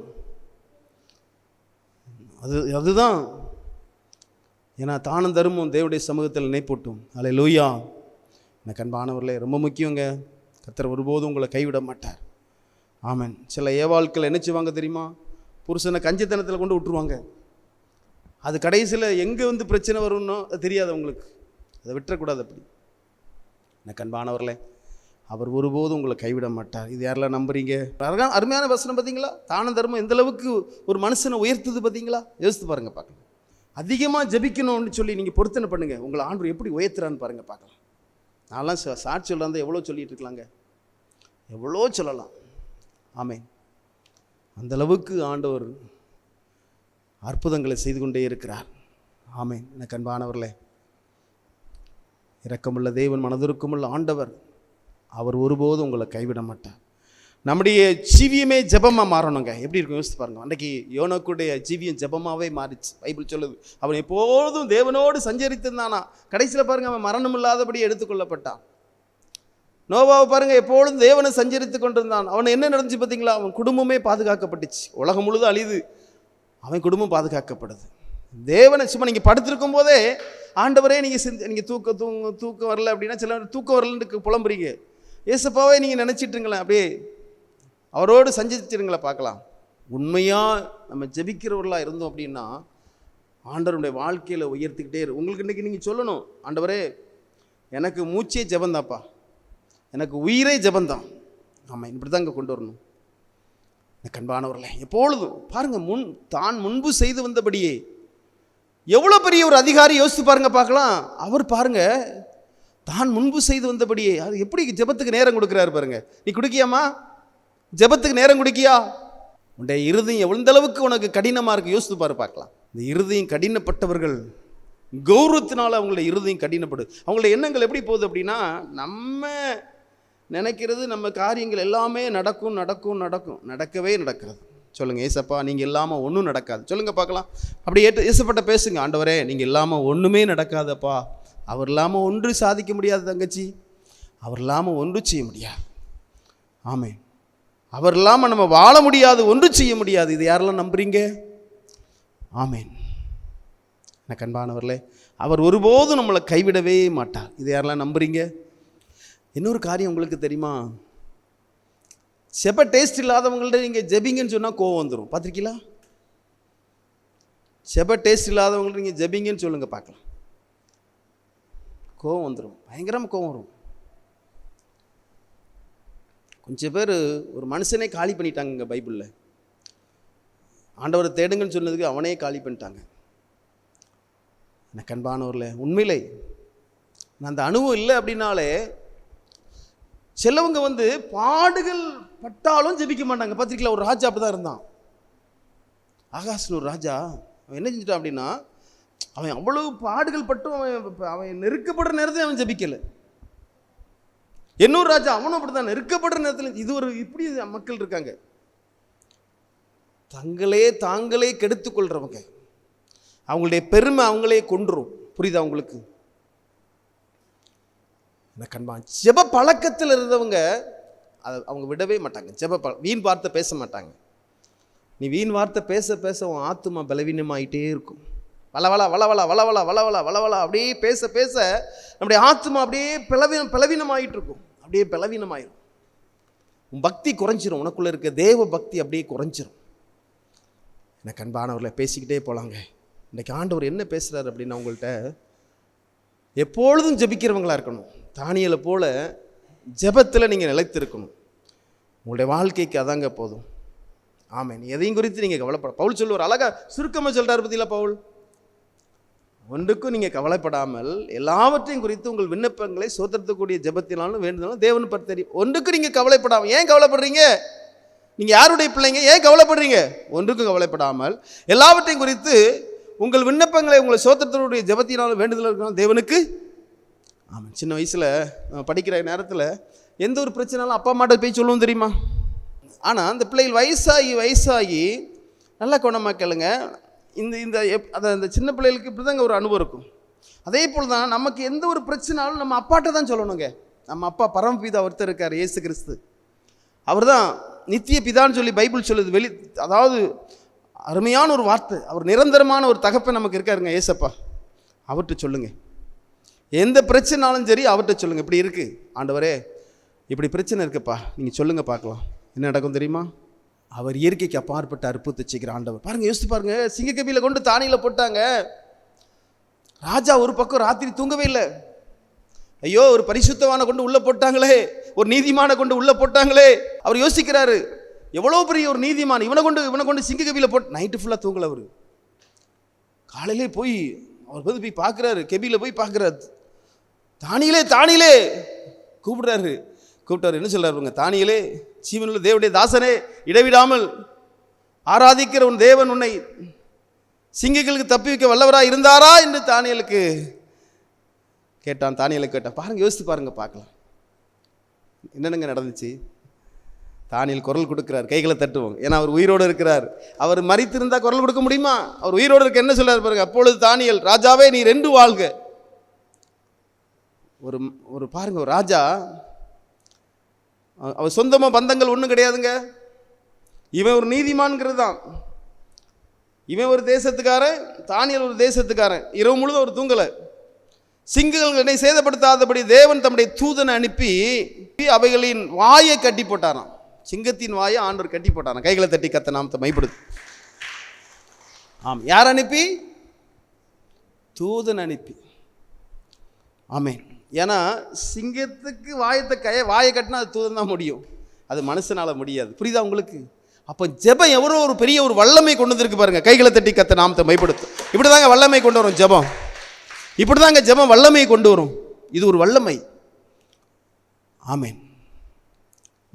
அதுதான். ஏன்னா தானம் தர்மம் தேவனுடைய சமூகத்தில் நினைப்பூட்டும். அல்லேலூயா. எனக்கு அன்பானவர்களே, ரொம்ப முக்கியங்க. கர்த்தர் ஒருபோதும் உங்களை கைவிட மாட்டார். ஆமென். சில ஏவாள்கள் என்ன செய்வாங்க தெரியுமா? புருஷனை கஞ்சத்தனத்தில் கொண்டு விட்டுருவாங்க. அது கடைசியில் எங்கே வந்து பிரச்சனை வரும்னோ அது தெரியாது அவங்களுக்கு. அதை விட்டுறக்கூடாது. அப்படி எனக்கு அன்பானவர்களே, அவர் ஒருபோதும் உங்களை கைவிட மாட்டார். இது யாரெல்லாம் நம்புறீங்க? அருமையான வசனம் பார்த்தீங்களா? தான தர்மம் எந்த அளவுக்கு ஒரு மனுஷனை உயர்த்துது பார்த்தீங்களா? யோசித்து பாருங்கள், பார்க்கலாம். அதிகமாக ஜெபிக்கணும்னு சொல்லி நீங்கள் பொருத்தனை பண்ணுங்கள், உங்களை ஆண்டவர் எப்படி உயர்த்துறான்னு பாருங்கள், பார்க்கலாம். நான்லாம் சாட்சி சொல்லாத எவ்வளோ சொல்லிகிட்டு இருக்கலாங்க, எவ்வளோ சொல்லலாம். ஆமென். அந்தளவுக்கு ஆண்டவர் அற்புதங்களை செய்து கொண்டே இருக்கிறார். ஆமென். எனக்கு அன்பானவர்களே, இரக்கமுள்ள தேவன், மனதிற்குமுள்ள ஆண்டவர், அவர் ஒருபோதும் உங்களை கைவிட மாட்டார். நம்முடைய ஜீவியமே ஜெபமாக மாறணுங்க. எப்படி இருக்கும் யோசித்து பாருங்கள். அன்றைக்கி யோனோக்குடைய ஜீவியம் ஜெபமாகவே மாறிச்சு. பைபிள் சொல்லுது, அவன் எப்போதும் தேவனோடு சஞ்சரித்திருந்தானா. கடைசியில் பாருங்கள், அவன் மரணம் இல்லாதபடி எடுத்துக்கொள்ளப்பட்டான். நோவாவை பாருங்கள், எப்பொழுதும் தேவனை சஞ்சரித்து கொண்டிருந்தான். அவனை என்ன நடந்துச்சு பார்த்தீங்களா? அவன் குடும்பமே பாதுகாக்கப்பட்டுச்சு. உலகம் முழுதும் அழிது, அவன் குடும்பம் பாதுகாக்கப்படுது. தேவனை சும்மா நீங்கள் படுத்திருக்கும் போதே ஆண்டவரே நீங்கள் தூக்கம் வரல அப்படின்னா, சில தூக்கம் வரலன்னு புலம்புறீங்க. ஏசப்பாவே நீங்கள் நினச்சிட்டுருங்களேன், அப்படியே அவரோடு சஞ்சரிச்சிருங்களேன், பார்க்கலாம். உண்மையாக நம்ம ஜெபிக்கிறவர்களாக இருந்தோம் அப்படின்னா ஆண்டவருடைய வாழ்க்கையில் உயர்த்திக்கிட்டே இருக்கும். உங்களுக்கு இன்றைக்கி நீங்கள் சொல்லணும், ஆண்டவரே எனக்கு மூச்சே ஜெபந்தாப்பா, எனக்கு உயிரே ஜெபந்தான். ஆமாம், இப்படி தான் இங்கே கொண்டு வரணும். கண்பானவர்களே, எப்பொழுதும் பாருங்கள், தான் முன்பு செய்து வந்தபடியே. எவ்வளோ பெரிய ஒரு அதிகாரி யோசித்து பாருங்கள், பார்க்கலாம். அவர் பாருங்க, தான் முன்பு செய்து வந்தபடியே. அது எப்படி ஜெபத்துக்கு நேரம் கொடுக்குறாரு பாருங்க. நீ குடிக்கியாமா? ஜெபத்துக்கு நேரம் குடிக்கியா? உன்னுடைய இருதயம் எவ்வளந்தளவுக்கு உனக்கு கடினமாக இருக்குது யோசித்து பாரு, பார்க்கலாம். இந்த இருதயம் கடினப்பட்டவர்கள் கௌரவத்தினால அவங்களுடைய இருதயம் கடினப்படுது. அவங்களுடைய எண்ணங்கள் எப்படி போகுது அப்படின்னா, நம்ம நினைக்கிறது நம்ம காரியங்கள் எல்லாமே நடக்கும் நடக்கும் நடக்கும், நடக்கவே நடக்கிறது. சொல்லுங்கள், ஏசப்பா நீங்கள் இல்லாமல் ஒன்றும் நடக்காது. சொல்லுங்கள் பார்க்கலாம். அப்படி ஏசப்பட்ட பேசுங்க, ஆண்டவரே நீங்கள் இல்லாமல் ஒன்றுமே நடக்காதப்பா. அவர் இல்லாமல் ஒன்று சாதிக்க முடியாது தங்கச்சி, அவர் இல்லாமல் ஒன்று செய்ய முடியாது. ஆமென். அவர் இல்லாமல் நம்ம வாழ முடியாது, ஒன்று செய்ய முடியாது. இது யாரெல்லாம் நம்புறீங்க? ஆமென். எனக்கு அன்பானவர்களே, அவர் ஒருபோதும் நம்மளை கைவிடவே மாட்டார். இது யாரெல்லாம் நம்புறீங்க? இன்னொரு காரியம் உங்களுக்கு தெரியுமா? செப டேஸ்ட் இல்லாதவங்கள்ட்ட நீங்கள் ஜெபிங்கன்னு சொன்னால் கோவம் வந்துடும். பார்த்துருக்கீங்களா? செப டேஸ்ட் இல்லாதவங்கள்ட்ட நீங்கள் ஜெபிங்கன்னு சொல்லுங்கள், பார்க்கலாம். கோவம் வந்துடும், பயங்கரமாக கோவம் வரும். கொஞ்சம் பேர் ஒரு மனுஷனே காலி பண்ணிட்டாங்க பைபிளில். ஆண்டவரை தேடுங்கன்னு சொன்னதுக்கு அவனே காலி பண்ணிட்டாங்க. எனக்கு அன்பானவர்களே, உண்மையிலே நான் அந்த அனுபவம் இல்லை அப்படின்னாலே, சிலவங்க பாடுகள் பட்டாலும் ஜெபிக்க மாட்டாங்க. பார்த்திருக்கீங்களா? ஒரு ராஜா அப்படி தான் இருந்தான், ஆகாஷ்னு ஒரு ராஜா. அவன் என்ன செஞ்சுட்டான் அப்படின்னா, அவன் அவ்வளவு பாடுகள் பட்டும் அவன் நெருக்கப்படுற நேரத்தில் அவன் ஜெபிக்கலை. இன்னொரு ராஜா, அவனும் அப்படி தான் நெருக்கப்படுற நேரத்தில். இது ஒரு இப்படி மக்கள் இருக்காங்க, தாங்களே கெடுத்து கொள்றவங்க. அவங்களுடைய பெருமை அவங்களே கொன்றும். புரியுதா உங்களுக்கு? எனக்கு அன்பான், ஜெப பழக்கத்தில் இருந்தவங்க அதை அவங்க விடவே மாட்டாங்க. வீண் வார்த்தை பேச மாட்டாங்க. நீ வீண் வார்த்தை பேச பேச உன் ஆத்துமா பலவீனமாயிட்டே இருக்கும். வளவளா வளவளா வளவளா வளவளா வளவளா அப்படியே பேச பேச நம்முடைய ஆத்துமா அப்படியே பலவீனமாயிட்டு இருக்கும். அப்படியே பலவீனமாயிரும். உன் பக்தி குறைஞ்சிரும். உனக்குள்ளே இருக்க தேவ பக்தி அப்படியே குறைஞ்சிரும். எனக்கு அன்பானவர்களை, பேசிக்கிட்டே போகலாங்க. இன்றைக்கி ஆண்டவர் என்ன பேசுகிறார் அப்படின்னா, உங்கள்கிட்ட எப்பொழுதும் ஜெபிக்கிறவங்களா இருக்கணும். தானியலை போல ஜெபத்தில் நீங்கள் நிலைத்திருக்கணும். உங்களுடைய வாழ்க்கைக்கு அதாங்க போதும். ஆமென். எதையும் குறித்து நீங்கள் கவலைப்பட. பவுல் சொல்லுவார், அழகாக சுருக்கமாக சொல்கிறார் பற்றியில பவுல், ஒன்றுக்கும் நீங்கள் கவலைப்படாமல் எல்லாவற்றையும் குறித்து உங்கள் விண்ணப்பங்களை சோதரத்தக்கூடிய ஜெபத்தினாலும் வேண்டுதலும் தேவன் பற்றி தெரியும். ஒன்றுக்கும் நீங்கள் கவலைப்படாமல். ஏன் கவலைப்படுறீங்க? நீங்கள் யாருடைய பிள்ளைங்க? ஏன் கவலைப்படுறீங்க? ஒன்றுக்கும் கவலைப்படாமல் எல்லாவற்றையும் குறித்து உங்கள் விண்ணப்பங்களை உங்களை சோதரத்தினுடைய ஜெபத்தினாலும் வேண்டுதல் இருக்கணும் தேவனுக்கு. ஆமாம். சின்ன வயசில் படிக்கிற நேரத்தில் எந்த ஒரு பிரச்சனைனாலும் அப்பா அம்மாட்ட போய் சொல்லுவோம் தெரியுமா? ஆனால் அந்த பிள்ளைகள் வயசாகி நல்லா கவனமாக கேளுங்க. இந்த சின்ன பிள்ளைகளுக்கு இப்படி தாங்க ஒரு அனுபவம் இருக்கும். அதே போல் தான் நமக்கு எந்த ஒரு பிரச்சனாலும் நம்ம அப்பாட்ட தான் சொல்லணுங்க. நம்ம அப்பா பரமபிதா ஒருத்தர் இருக்கார், இயேசு கிறிஸ்து. அவர் தான் நித்திய பிதான்னு சொல்லி பைபிள் சொல்லுது. அதாவது அருமையான ஒரு வார்த்தை. அவர் நிரந்தரமான ஒரு தகப்பன் நமக்கு இருக்காருங்க, ஏசப்பா. அவர்கிட்ட சொல்லுங்க. எந்த பிரச்சனைனாலும் சரி அவர்கிட்ட சொல்லுங்கள். இப்படி இருக்குது ஆண்டவரே, இப்படி பிரச்சனை இருக்குப்பா, நீங்கள் சொல்லுங்கள் பார்க்கலாம் என்ன நடக்கும் தெரியுமா? அவர் இயற்கைக்கு அப்பாற்பட்ட அற்புதத்தை செய்கிற ஆண்டவர். பாருங்கள், யோசித்து பாருங்கள். சிங்கக்கபியில் கொண்டு தானியில் போட்டாங்க. ராஜா ஒரு பக்கம் ராத்திரி தூங்கவே இல்லை. ஐயோ, ஒரு பரிசுத்தவானை கொண்டு உள்ளே போட்டாங்களே, ஒரு நீதிமானை கொண்டு உள்ளே போட்டாங்களே. அவர் யோசிக்கிறாரு, எவ்வளோ பெரிய ஒரு நீதிமான், இவனை கொண்டு சிங்கக்கபியில் போட்டு. நைட்டு ஃபுல்லாக தூங்கலை அவர். காலையிலே போய் அவர் போய் பார்க்குறாரு, கெபியில் போய் பார்க்குறாரு. தானியிலே கூப்பிடுறாரு. கூப்பிட்டாரு. என்ன சொல்கிறாருங்க? தானியிலே, ஜீவனுள்ள தேவனுடைய தாசனே, இடைவிடாமல் ஆராதிக்கிற உன் தேவன் உன்னை சிங்கங்களுக்கு தப்பி வைக்க வல்லவராக இருந்தாரா என்று தானியலுக்கு கேட்டான். தானியலுக்கு கேட்டான். பாருங்கள், யோசித்து பாருங்கள் பார்க்கலாம் என்னென்னங்க நடந்துச்சு. தானியல் குரல் கொடுக்கிறார். கைகளை தட்டுவோம், ஏன்னா அவர் உயிரோடு இருக்கிறார். அவர் மரித்திருந்தால் குரல் கொடுக்க முடியுமா? அவர் உயிரோடு இருக்க என்ன சொல்றாரு பாருங்க. அப்பொழுது தானியல், ராஜாவே நீ 2 வாழ்க. ஒரு பாருங்க, ஒரு ராஜா, அவர் சொந்தமாக பந்தங்கள் ஒன்றும் கிடையாதுங்க. இவன் ஒரு நீதிமான்கிறது தான். இவன் ஒரு தேசத்துக்காரன், தானியல் ஒரு தேசத்துக்காரன். இரவு முழுதும் அவர் தூங்கலை. சிங்கங்கள் என்னை சேதப்படுத்தாதபடி தேவன் தம்முடைய தூதனை அனுப்பி அவைகளின் வாயை கட்டி போட்டாராம். சிங்கத்தின் வாயை ஆண்டவர் கட்டி போட்டாராம். கைகளை தட்டி கத்த நாமத்தை மைப்படுத்து. ஆம், யார் அனுப்பி? தூதன் அனுப்பி. ஆமேன். ஏன்னா சிங்கத்துக்கு வாயை கட்டினா அது தூதன் தான் முடியும், அது மனுஷனால முடியாது. புரியுதா உங்களுக்கு? அப்போ ஜெபம் எவரோ ஒரு பெரிய ஒரு வல்லமை கொண்டு வந்திருக்கு பாருங்க. கைகளை தட்டி கத்த நாமத்தை மைப்படுத்தும். இப்படி தாங்க வல்லமை கொண்டு வரும் ஜெபம். இப்படி தாங்க ஜெபம் வல்லமையை கொண்டு வரும். இது ஒரு வல்லமை. ஆமேன்.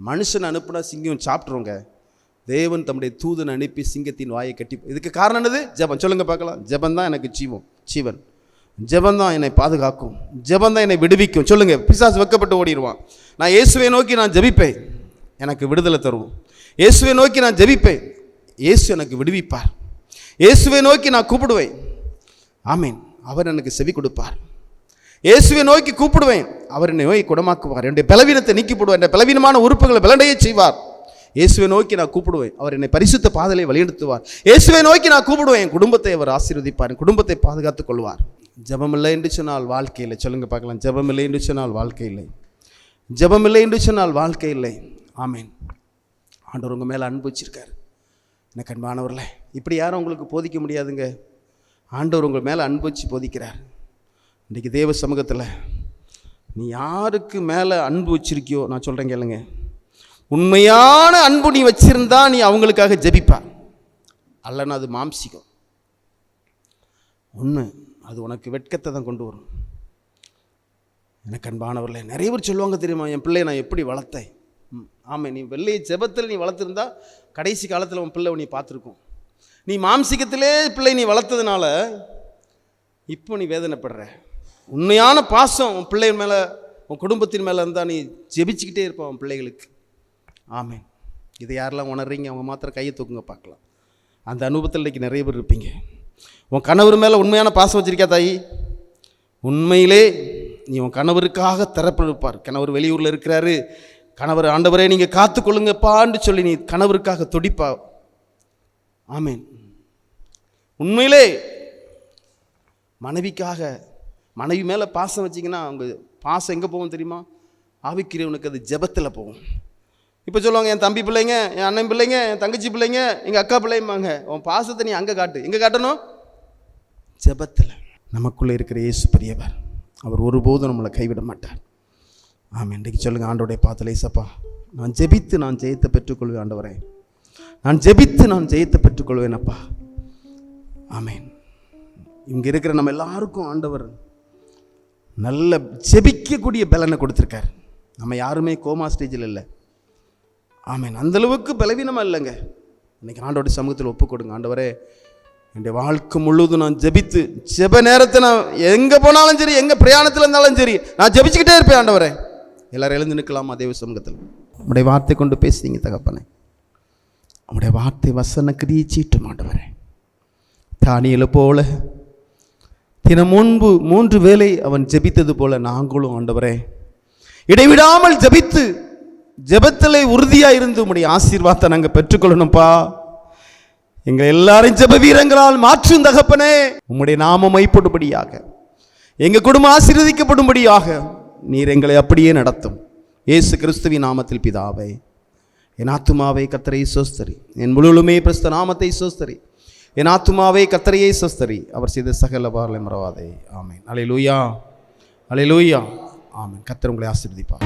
மனுஷன் அனுப்புனா சிங்கம் சாப்பிட்ருவோங்க. தேவன் தம்முடைய தூதன் அனுப்பி சிங்கத்தின் வாயை கட்டி. இதுக்கு காரணம் என்னது? ஜெபம். சொல்லுங்க பார்க்கலாம். ஜெபம் தான் எனக்கு ஜீவன். ஜெபம் தான் என்னை பாதுகாக்கும். ஜெபம் தான் என்னை விடுவிக்கும். சொல்லுங்க. பிசாசு வெக்கப்பட்டு ஓடிடுவான். நான் இயேசுவை நோக்கி நான் ஜெபிப்பேன், எனக்கு விடுதலை தருவோம். இயேசுவை நோக்கி நான் ஜெபிப்பேன், இயேசு எனக்கு விடுவிப்பார். இயேசுவை நோக்கி நான் கூப்பிடுவேன், ஆமீன், அவர் எனக்கு செவி கொடுப்பார். இயேசுவை நோக்கி கூப்பிடுவேன், அவர் என்னை நோயை குணமாக்குவார். என்னுடைய பலவீனத்தை நீக்கி போடுவார். என்னுடைய பலவீனமான உறுப்புகளை பலனையே செய்வார். இயேசுவை நோக்கி நான் கூப்பிடுவேன், அவர் என்னை பரிசுத்த பாதையை வழிநடத்துவார். இயேசுவை நோக்கி நான் கூப்பிடுவேன், என் குடும்பத்தை அவர் ஆசீர்வதிப்பார், என் குடும்பத்தை பாதுகாத்துக் கொள்வார். ஜெபம் இல்லை என்று சொன்னால் வாழ்க்கை இல்லை. சொல்லுங்க பார்க்கலாம். ஜெபம் இல்லை என்று சொன்னால் வாழ்க்கை இல்லை. ஜெபம் இல்லை என்று சொன்னால் வாழ்க்கை இல்லை. ஆமீன். ஆண்டவர் உங்கள் மேலே அன்பு வச்சிருக்காரு. எனக்கு அன்பானவர்களே, இப்படி யாரும் உங்களுக்கு போதிக்க முடியாதுங்க. ஆண்டவர் உங்கள் மேலே அன்பு வச்சு போதிக்கிறார். இன்றைக்கி தேவ சமூகத்தில் நீ யாருக்கு மேலே அன்பு வச்சிருக்கியோ, நான் சொல்கிறேன் கேளுங்க, உண்மையான அன்பு நீ வச்சிருந்தா நீ அவங்களுக்காக ஜெபிப்பா. அல்லன்னா அது மாம்சிகம். உண்மை, அது உனக்கு வெட்கத்தை தான் கொண்டு வரும். எனக்கு அன்பானவர்களே, நிறைய பேர் சொல்லுவாங்க தெரியுமா, என் பிள்ளையை நான் எப்படி வளர்த்தேன். ஆமாம், நீ வெள்ளையை ஜெபத்தில் நீ வளர்த்துருந்தா கடைசி காலத்தில் உன் பிள்ளை நீ பார்த்துருக்கோம். நீ மாம்சிகத்திலே பிள்ளை நீ வளர்த்ததுனால இப்போ நீ வேதனைப்படுற. உண்மையான பாசம் உன் பிள்ளை மேலே, உன் குடும்பத்தின் மேலே இருந்தால் நீ ஜெபிச்சுக்கிட்டே இருப்பான் உன் பிள்ளைகளுக்கு. ஆமேன். இதை யாரெல்லாம் உணர்றீங்க அவங்க மாத்திரம் கையை தூக்குங்க பார்க்கலாம். அந்த அனுபவத்தில் இன்றைக்கி நிறைய பேர் இருப்பீங்க. உன் கணவர் மேலே உண்மையான பாசம் வச்சிருக்கியா தாயி? உண்மையிலே நீ உன் கணவருக்காக திறப்பெடுப்பார். கணவர் வெளியூரில் இருக்கிறாரு, கணவர் ஆண்டவரே நீங்கள் காத்துக்கொள்ளுங்கப்பான்னு சொல்லி நீ கணவருக்காக துடிப்பா. ஆமேன். உண்மையிலே மனைவிக்காக, மனைவி மேலே பாசம் வச்சிங்கன்னா அவங்க பாசம் எங்கே போகும் தெரியுமா? ஆவிக்கிறவனுக்கு அது ஜெபத்தில் போகும். இப்போ சொல்லுவாங்க, என் தம்பி பிள்ளைங்க, என் அண்ணன் பிள்ளைங்க, என் தங்கச்சி பிள்ளைங்க, எங்கள் அக்கா பிள்ளைம்பாங்க. உன் பாசத்தை நீ அங்கே காட்டு. எங்கே காட்டணும்? ஜெபத்தில். நமக்குள்ளே இருக்கிற இயேசு பெரியவர். அவர் ஒருபோதும் நம்மளை கைவிட மாட்டார். ஆமாம். இன்றைக்கு சொல்லுங்கள், ஆண்டோடைய பாத்தில், ஏசப்பா நான் ஜெபித்து நான் ஜெயத்தை பெற்றுக்கொள்வேன். ஆண்டவரே நான் ஜெபித்து நான் ஜெயத்தை பெற்றுக்கொள்வேன் அப்பா. ஆமேன். இங்கே இருக்கிற நம்ம எல்லாருக்கும் ஆண்டவர் நல்ல ஜெபிக்கக்கூடிய பலனை கொடுத்துருக்கார். நம்ம யாருமே கோமா ஸ்டேஜில் இல்லை. ஆமேன். அந்தளவுக்கு பலவீனமாக இல்லைங்க. இன்றைக்கி ஆண்டோடைய சமூகத்தில் ஒப்பு கொடுங்க. ஆண்டவரே, என்னுடைய வாழ்க்கை முழுவதும் நான் ஜெபித்து, ஜெப நேரத்தை நான் எங்கே போனாலும் சரி, எங்கே பிரயாணத்தில் இருந்தாலும் சரி, நான் ஜெபிச்சுக்கிட்டே இருப்பேன். ஆண்டவரே, எல்லாரும் எழுந்து நிற்கலாமா தேவ சமூகத்தில்? உடைய வார்த்தை கொண்டு பேசுறீங்க தகப்பனே. உடைய வார்த்தை வசன கிரீச்சிட்டும் ஆண்டவரே. தானியேலை போல தினம் முன்பு 3 வேளை அவன் ஜெபித்தது போல நாங்களும் ஆண்டவரே இடைவிடாமல் ஜெபித்து ஜெபத்திலே உறுதியாக இருந்து உம்முடைய ஆசீர்வாதத்தை நாங்கள் பெற்றுக்கொள்ளணும்ப்பா. எங்கள் எல்லாரும் ஜெப வீரங்களால் மாற்றும் தகப்பனே. உம்முடைய நாமம் மைப்படும்படியாக எங்கள் குடும்பம் ஆசீர்வதிக்கப்படும்படியாக நீர் எங்களை அப்படியே நடத்தும். இயேசு கிறிஸ்துவின் நாமத்தில் பிதாவே. என் ஆத்துமாவே கர்த்தரை சோஸ்தரி, என் முழுவலுமே பிரஸ்த நாமத்தை சோஸ்தரி. என் ஆத்துமாவே கர்த்தரையே சோஸ்தரி, அவர் செய்த சகல பாரலை மறவாதே. ஆமென். அல்லேலூயா, அல்லேலூயா, ஆமென். கர்த்தர் உங்களை ஆசீர்வதிப்பார்.